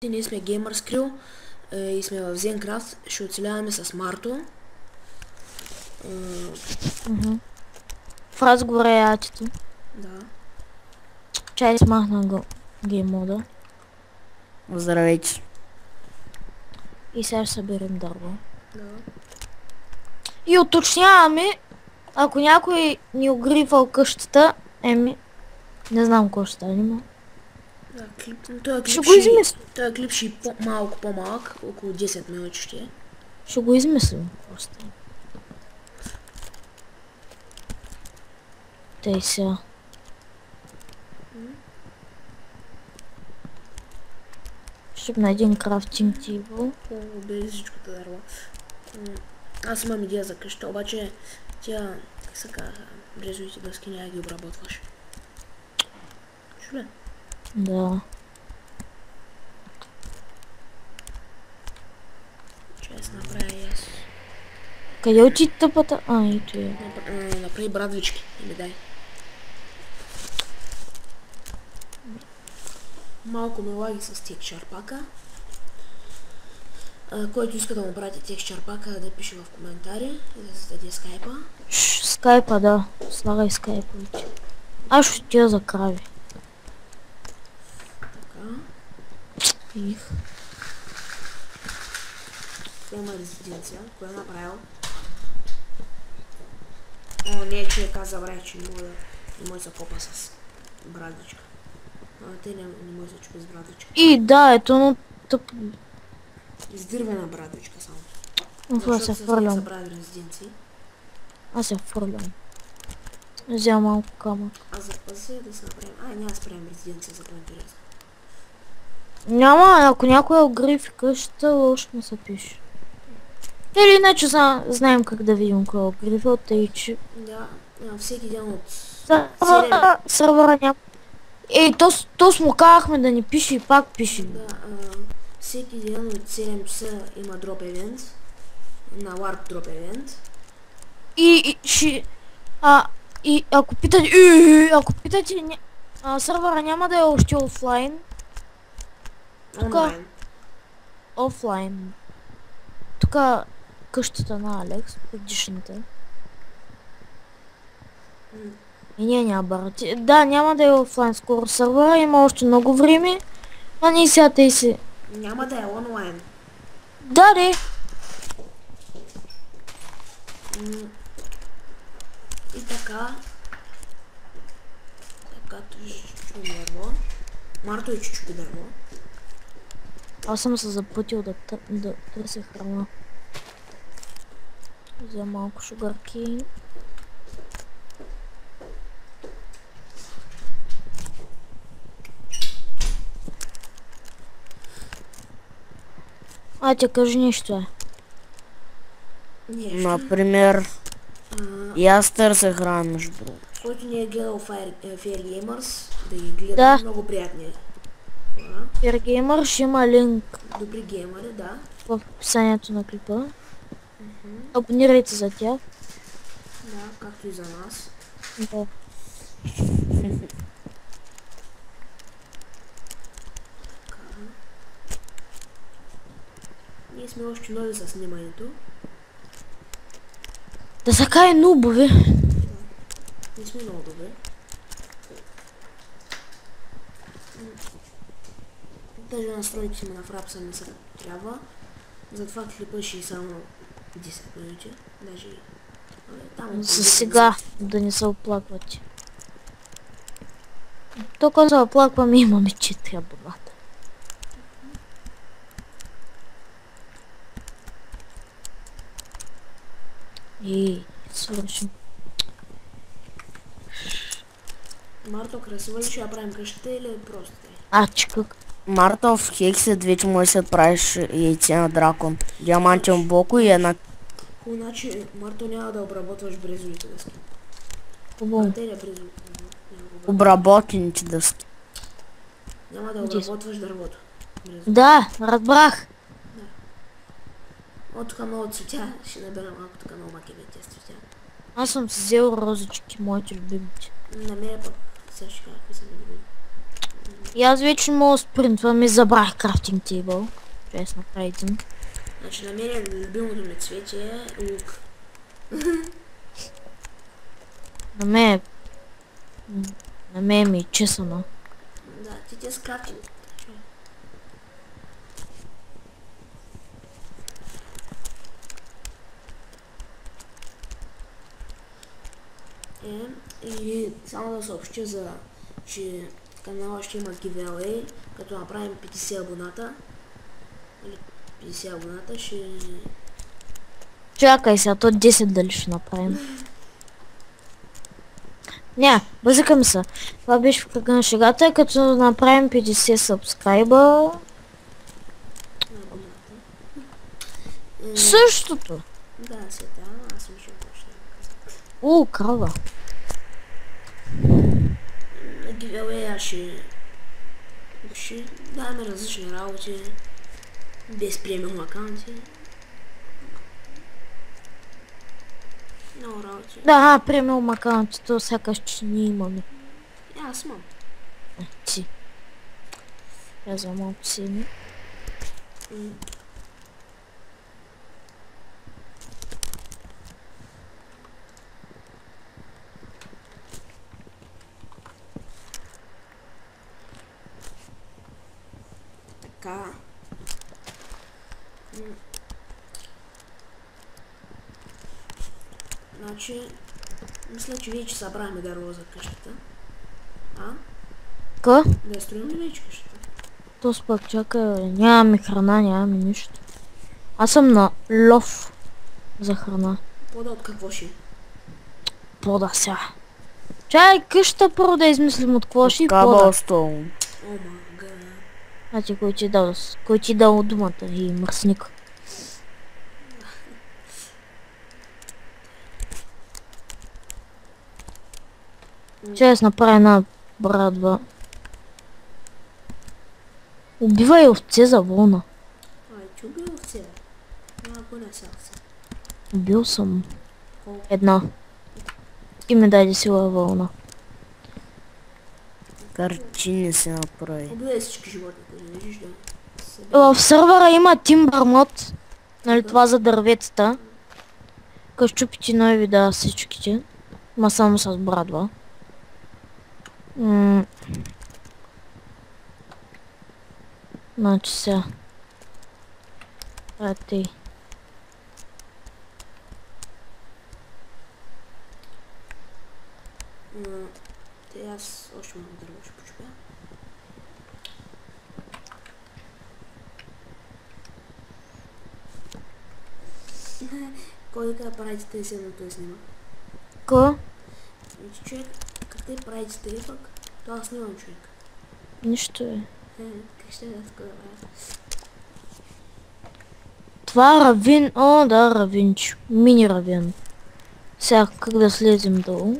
Ние сме Gamers Crew и сме в Zencraft. Ще оцеляваме с Марто. В разговора е ятито. Да. Чай смахна го гейм мода. Здравейте. И сега ще съберем дърво. Да. И уточняваме, ако някой ни огрифал къщата, не знам какво ще стане, но... Да, Ще го измислим. Този клип ще е малко по-малък, около 10 минути ще е. Ще го измислим просто. Тъй сега. Ще на един крафтинг тибъл. Убери всичкото дърво. Аз имам идея за къща, обаче тя, как се казва, брезовите дъски няма ги обработваш. Чуле? Да. Чест направя и аз. Къде отиде тъпата? Ето я. Направи брадвички и ми дай. Малко ме лаги с текстчър пака. Който иска да му прати текстчър пака, да пише в коментари и да зададе скайпа. Скайпа, да. Слагай скайпа. Аз ще отида за крави. Така. Их. Това има резиденция. Кой е направил? О, не, че забравих, че не може да се копа с брадичка. Те не може да чупи с брадичка. И да, ето, но тъп... Издирвена брадичка само. Аз се фърлям. Забрави резиденции. Аз се фърлям. Взема малко камък. Аз запази да се направим. Няма да спрем резиденция, за по-интересно. Няма, ако някой огрифи къщата, лошо не се пише. Или иначе знаем как да видим кой е огрифил, тъй че... Да, всеки ден от... Сървъра няма. Ей, то смукавахме да ни пише и пак пише. Да, всеки ден от 7 часа има дроп евент. На Warp дроп евент. И ако питате, сървъра няма да е още офлайн. Онлайн. Офлайн. Тука къщата на Алекс, предишната. И ние няма барати. Да, няма да е офлайн скоро сървъра, има още много време. А ние сега тъй си. Няма да е онлайн. Да, де. И така. Така, чупи дърво. Марто и чупи дърво. Аз съм се запътил да търся храна. Взема малко шугарки. Тя кажи нещо. Например, и аз търся храна, между другото. Който не е гледал Fair Gamers, да ги гледа, много приятни е. Fair Gamers ще има линк. Добри геймери, да. В описанието на клипа. Абонирайте за тях. Да, както и за нас. Да. Ние сме още нови за снимането. Да са кай нубови. Не сме много добре. Даже настройки ми на фрапса не са трябва. Затова клипа ще е само 10 минути. Даже там За сега да не се оплаквате. Тук се оплакваме, имаме 4 абоната. И свършим. Марто, красиво ли ще я правим къщата или просто? Как? Марто, в Хексет вече може да правиш яйце на дракон. Диамантен блоко и една... Значи, Марто, няма да обработваш брезовите дъски. Хубаво. Обработените дъски. Няма да обработваш дървото. Да, разбрах. О, тук много цветя. Ще набера малко тук много макевите цветя. Аз съм си взел розички, моите любимите. Намеря пък. Сега ще кажа какви са ми любими. И аз вече мога да спринтвам и забрах крафтинг тейбъл. Честно правим. Значи на мен любимото ми цвете е лук. На мен ми е чесано. Да, ти с крафтинг. И само да съобщя че канала ще има giveaway, като направим 50 абоната. Или 50 абоната ще... Чакай сега, то 10 дали ще направим. Не, базикам се. Това беше в кръга на шегата, като направим 50 сабскрайба. Същото. Да, сега, аз съм ще почна. Крава. На giveaway ще даваме различни работи, без премиум акаунти. Много работи. Да, премиум акаунти, то сякаш че ние имаме. Аз имам. Ти. Я за малко си ми. Така. Значи, мисля, че вече събрахме дърво за къщата. Ка? Да строим ли вече къщата? То спък, чакай, нямаме храна, нямаме нищо. Аз съм на лов за храна. Пода от какво ще? Пода сега. Чай, къщата първо да измислим от какво ще и пода. Cobblestone. О, мага. Значи, кой ти дал думата и мръсник. Ще аз направя една брадва. Убивай овце за вълна. Ти убил овце, бе? Няма поне са овце. Убил съм Колко? една. И ми даде сила вълна. Карчини се направи. Убивай всички животни, които не виждам. В сървъра има Timber Mod. Нали това за дърветата. Като щупите нови видеа всичките. Ма само с брадва. Значи сега. Тъй. Те аз още малко дърво ще почупя. Кой да правите тъй седно той снима? Ко? Човек, как те правите тъй пък? То аз снимам човек. Нищо е. Как ще да така да правя? Това равин. О, да, равинчо. Мини равин. Сега как да слезем долу?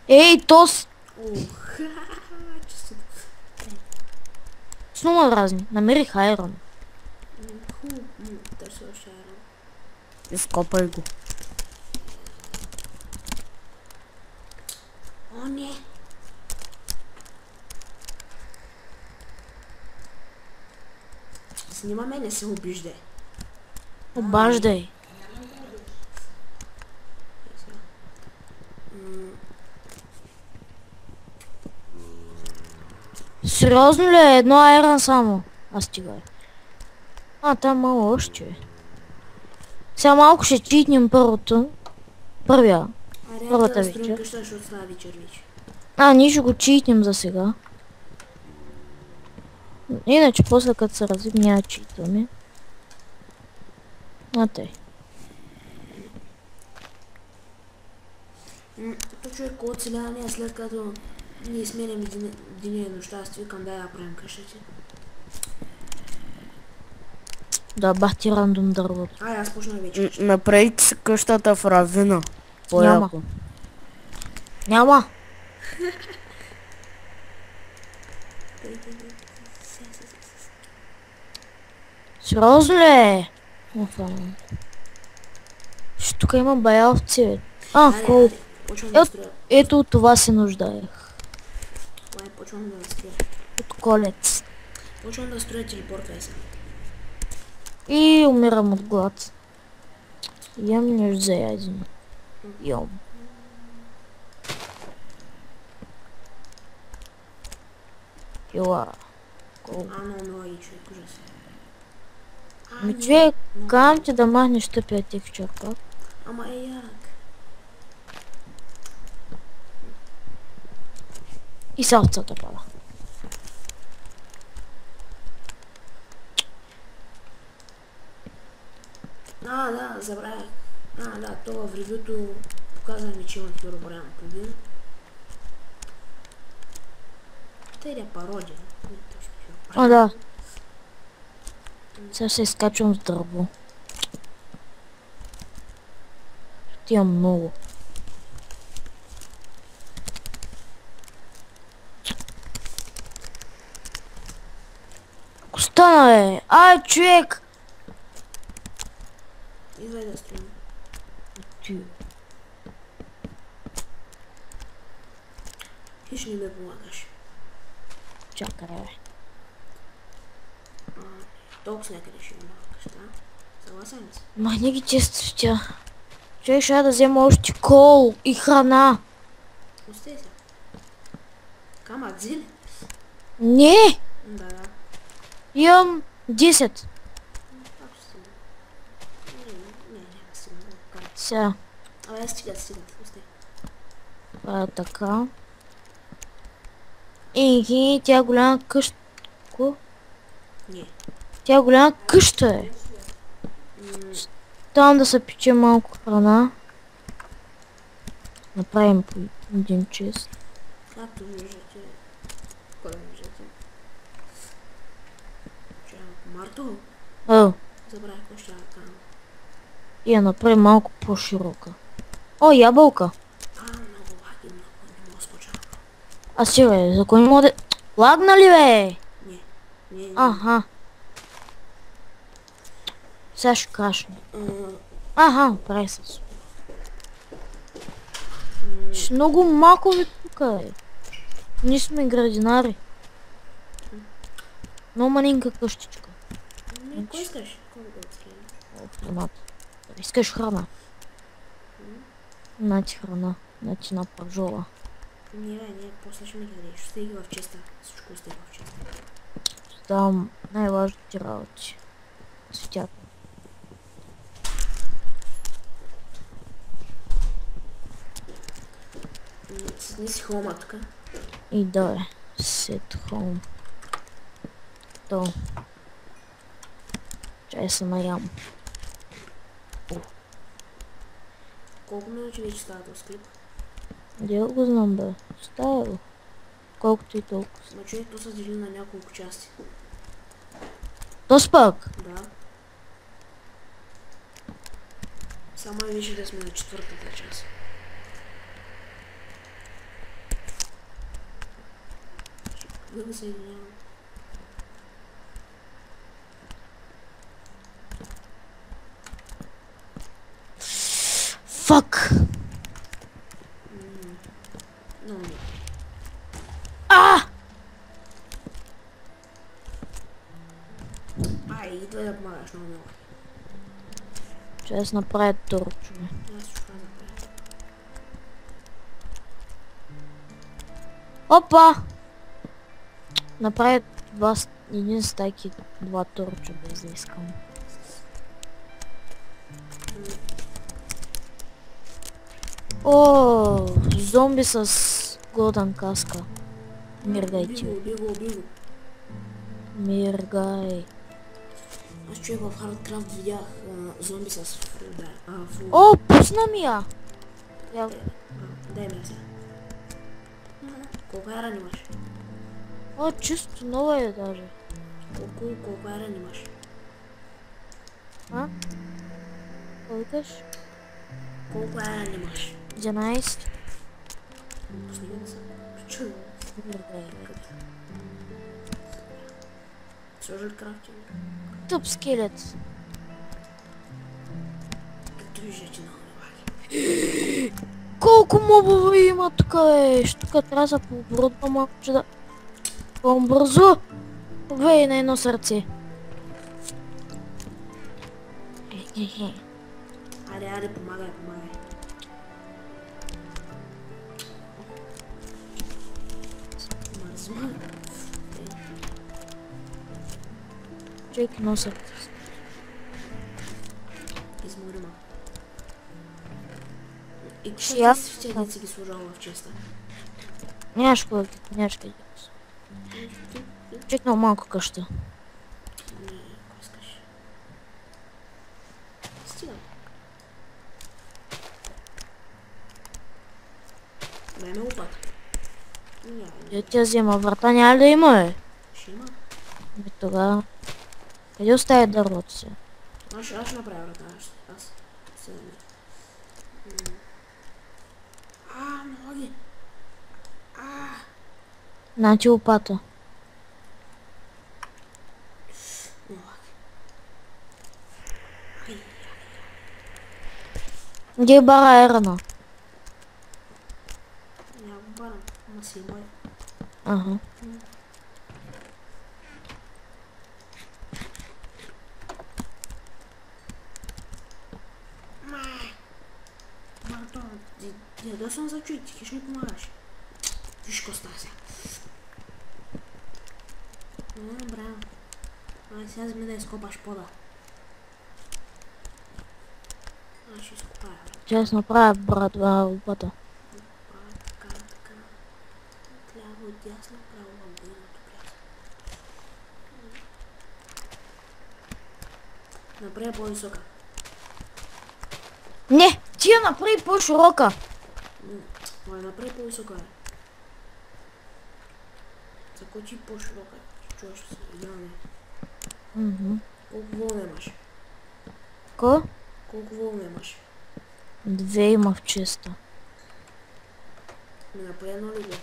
Ей, тос! Ох, честито. Снова разни. Намерих айрон. Хубаво, търся още айрон. Изкопай го. О, не! Снимаме, не се обиждай. Обаждай. Сериозно ли е? Едно айрон само? Аз стигай. Там мало още е. Сега малко ще читнем първото. Първата Да вечер. строим къща, защото става вечер вече. Ние ще го читнем за сега. Иначе после като се развим няма читаме. Тъй. То човек оцеляване, след като ние сменяме деня и нощта, аз викам да правим къщата. Да, бахти рандом дървото. Аз почнах вече. Направите си къщата в равина. По-яко. Няма. Сериозно ли е? Тук има бая овци, бе. Колко? Почвам да строя. Ето от това се нуждаех. Почвам да строя. От колец. Почвам да строя телепорта сега. И умирам от глад. Ям нещо за ядене. Йом. Пила. Много лаги, човек, ужас. Ми човек, кам ти да махнеш тъпия текчър, как? Ама як? И сърцата пада. Да, забравях. Да, то в ревюто показва ми, че има килограм плагин. Те е пародия. Да. Сега се изкачвам с дърво. Ти имам много. Ако стана, бе! Ай, човек! Идвай да строим. Ти. Хищ не ме помагаш. Чакай, бе. Толкова някъде ще помагаш, да? Съгласен ли си? Махни ги честоща. Човек ще да взема още кол и храна. Остай се. Камък, зили? Не! Да. Имам 10. Как ще стигна? Не, стигна. Камък. Сега. Абе, стигат. Остай. Това е така. И тя голяма къща. Ко? Не. Тя голяма къща е. Там да се пече малко храна. Направим по един чест. Както виждате. Кой виждате? Марто? Забравих какво ще кажа. И я направим малко по-широка. О, ябълка. Много лаги, не мога да скоча. А си бе, за кой мога да... Лагна ли бе? Не. Аха. Сега ще крашне. Аха, прави се. Много макови тук е. Ние сме градинари. Много манинка къщичка. Кой искаш? Кой да открием? Храната. Искаш храна? На ти храна. На ти на пържола. Не, после ще ми дадеш. Стай ги в честа. Всичко стай в честа. Там най-важните работи. Светят. Седни си хома тук. И да е. Set home. То. Чай се наям. Колко минути вече става този клип? Дел го знам бе. Става го. Колкото и толкова. Но човек то се дели на няколко части. То спак. Да. Само и вижте да сме на четвъртата част. Да го съединявам. Фак! Много не. Идвай да помагаш много. Че да се направят торчове. Аз ще това направя. Опа! Направят един стайк и два торча без да искам. О, зомби с голден каска. Миргай ти. Биго. Миргай. Аз човек в Hardcraft видях зомби с фул. О, пусна ми я! Дай ме сега. Колко айран имаш? О, чисто нова е даже. Колко айран имаш? А? Колкаш? Колко айран имаш? 11. Пусни ги да съм. Чуй. Миргай. Сложил крафтинг. Тъп скелет. Както виждате много лаги. Колко мобове има тук, бе? Тук трябва да се пооборудва малко, че да... По-бързо! Вей на едно сърце. Айде, помагай. Мързма. Чекай едно сърце. Измори малко. И Ще какво аз- ти си ги служала в честа? Нямаш кой, нямаш къде. Чекнал малко къща. Кой искаш? Стига. Дай ме лопата. Я тя взема врата, няма ли да има, бе? Ще има. Бе, тогава. Къде оставя дървото си? Аз ще направя врата. Аз. Се да не. Ноги. На ти лопата. Ноги. Где е бара Ерана? Няма го барам. Ама си мой. Ага. Мартон, да съм за чуй, ти хеш ми помагаш. Виж какво става сега. Браво. Ай, сега вземи да изкопаш пода. Аз ще изкопая. Ще аз направя брат лопата. Така. Отляво, отдясно, право, въгъното пляса. Направя по-висока. Не! Ти я направи по-широка. Ой, направи по-висока. Закочи по-широка. Чуваш се, идеално. Колко вълна имаш? Ко? Колко вълна имаш? 2 има в честа. Ми направи едно ли го?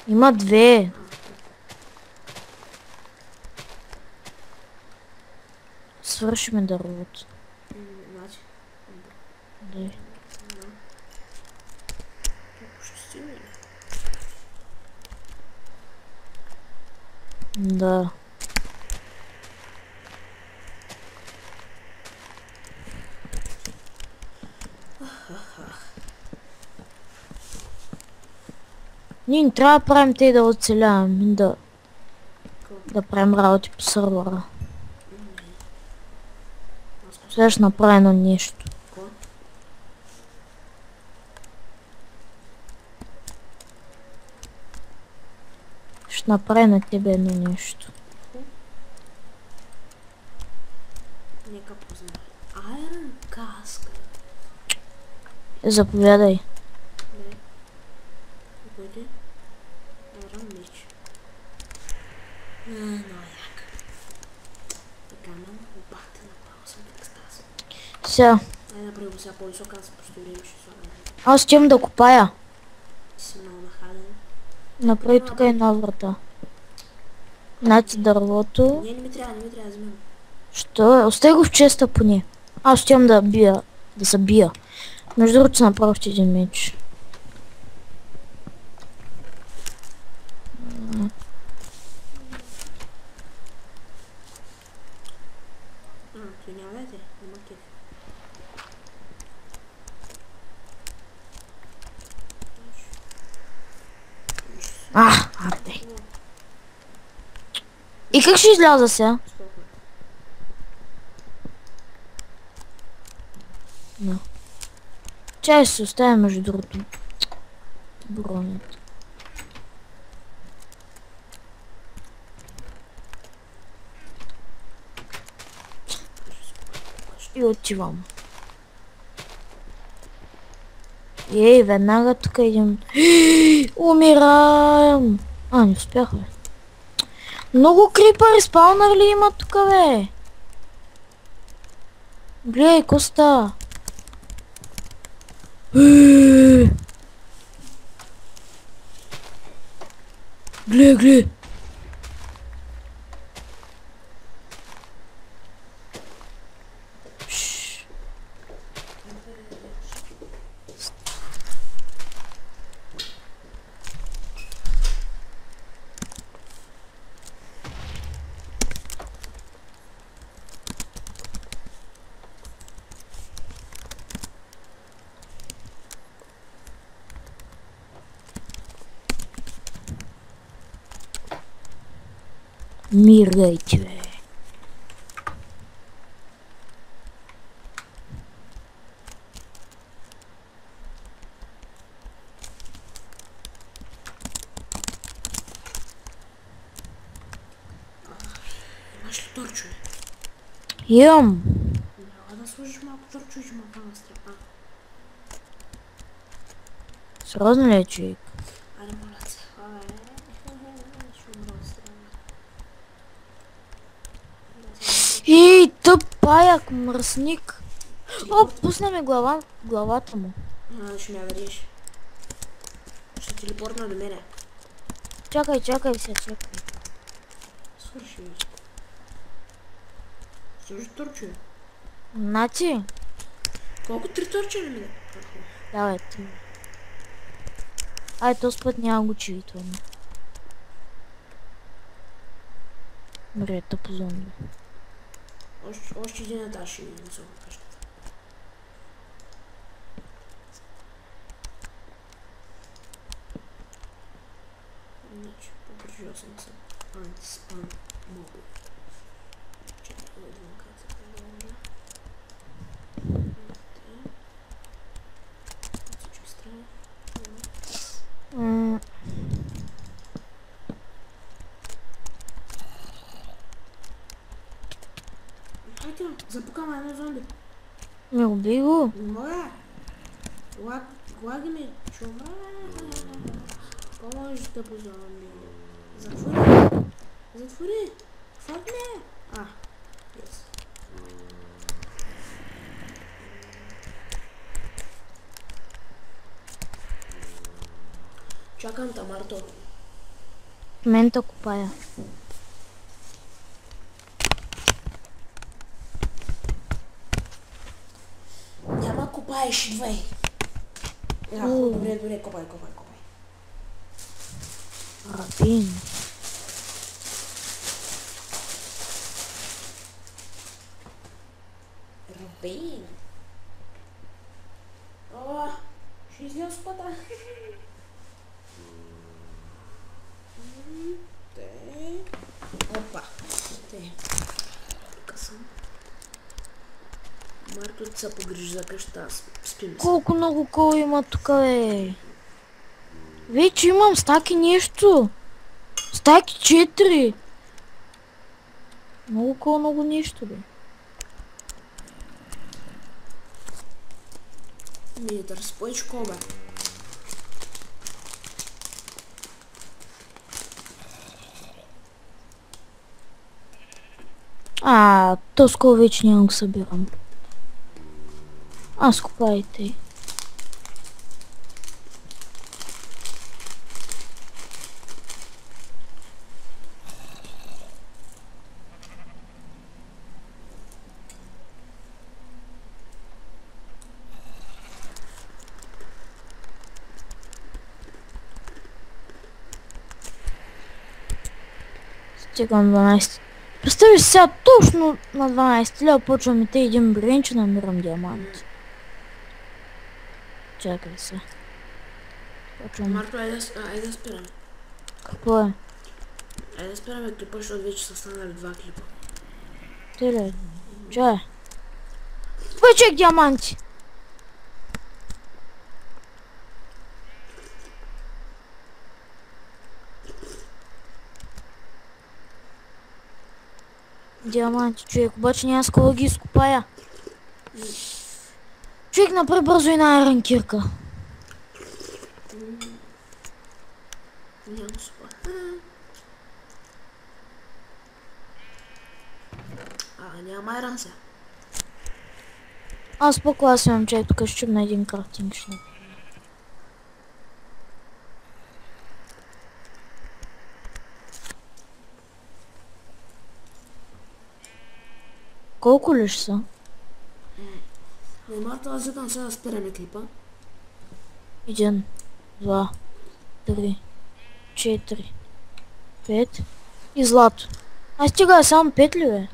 Има 2. Свърши ми дървото. Значи. Дай. Колко ще стигне ли? Да. Ние не трябва да правим те да оцеляваме, да правим работи по сървъра. Сега ще направя едно нещо. Какво? Ще направя на тебе едно нещо. Нека познае. Айрон каска. Заповядай. Не. Кой ти? Айрон меч. Много як. Така, мен лопахте направо съм ги екстаз. Сега. Ай, направи го сега по-висока, аз просто време ще слагам. Аз ще да копая. Ти си много нахален. Направи тук една врата. Значи дървото. Не ми трябва, вземи го. Що? Остави го в честа поне. Аз ще да бия. Да се бия. Между другото направих един меч. Ти няма дайте, нема кеф. Абе. И как ще изляза сега? No. Чай се оставя между другото. Бронят. И отивам. Ей, веднага тук идем. Умирам! Не успях, бе. Много крипъри спаунър ли има тук, бе? Гледай, ко става? Гледай! Мирайте, бе. Имаш ли торчове? Имам. Няма да сложиш малко торчове, че малко на стрепа. Сериозно ли е, човек? Аре, моля се. Ще умра от страна. И тъп паяк, мръсник. О, пусна ми главата му. Ще ме авариш. Ще телепортна до мене. Чакай се, чакай. Свърши вече. Сложи торчове. Нати, Колко 3 торча ли ми да? давай ти. Ай, този път няма го чивитваме. Добре, тъпо зомби. Още един етаж ще видим за къщата. Значи, покръжил съм се антиспам моби. Чакай, да видим как се прегледа. От всички страни. Хайде, запукаме едно зомби. Не убий го. Не мога. Лаги ми, чува. Помощ да по зомби. Затвори. Затвори. Фърне. Yes. Чакам Тамарто. В момента копая. Няма копаеш, идвай. Добре, копай. Рабин. Рабин. О, ще изляза с пата. Опа. Тук съм. Марто се погрижи за къщата, аз спим се. Колко много кола има тук, бе. Вече имам стаки нещо. Стаки 4. Много кола, много нещо, бе. Да разпоиш коба. То скоро вече няма го събирам. Аз копайте. Стигам 12. Представи си сега точно на 12 лева почвам и те един брин, че намирам диамант. Чакай се. Почвам. Марто, айде да спираме. Какво е? Айде да спираме клипа, защото вече са станали 2 клипа. Те ли? Чай. Вече диаманти. Диаманти, човек, обаче няма с кого ги изкопая. Човек, направи бързо една ранкирка. Нямам супа. Няма айран сега. Аз по-клас имам, човек, тук ще чум на един крафтинг ще направя. Колко ли ще са? Марто, аз викам сега да спираме клипа. 1, 2, 3, 4, 5 и злато. Стига, само 5 ли, бе?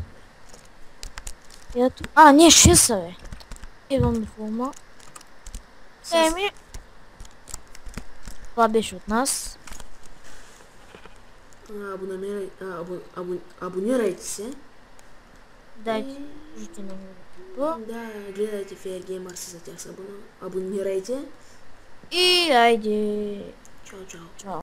Ето. Не, 6 са, бе. Идвам до филма. Това беше от нас. Абонирайте се. Дайте, служите на него. Да, гледайте Fair Gamers, за тях се абонирайте. И айде. Чао, чао. Чао.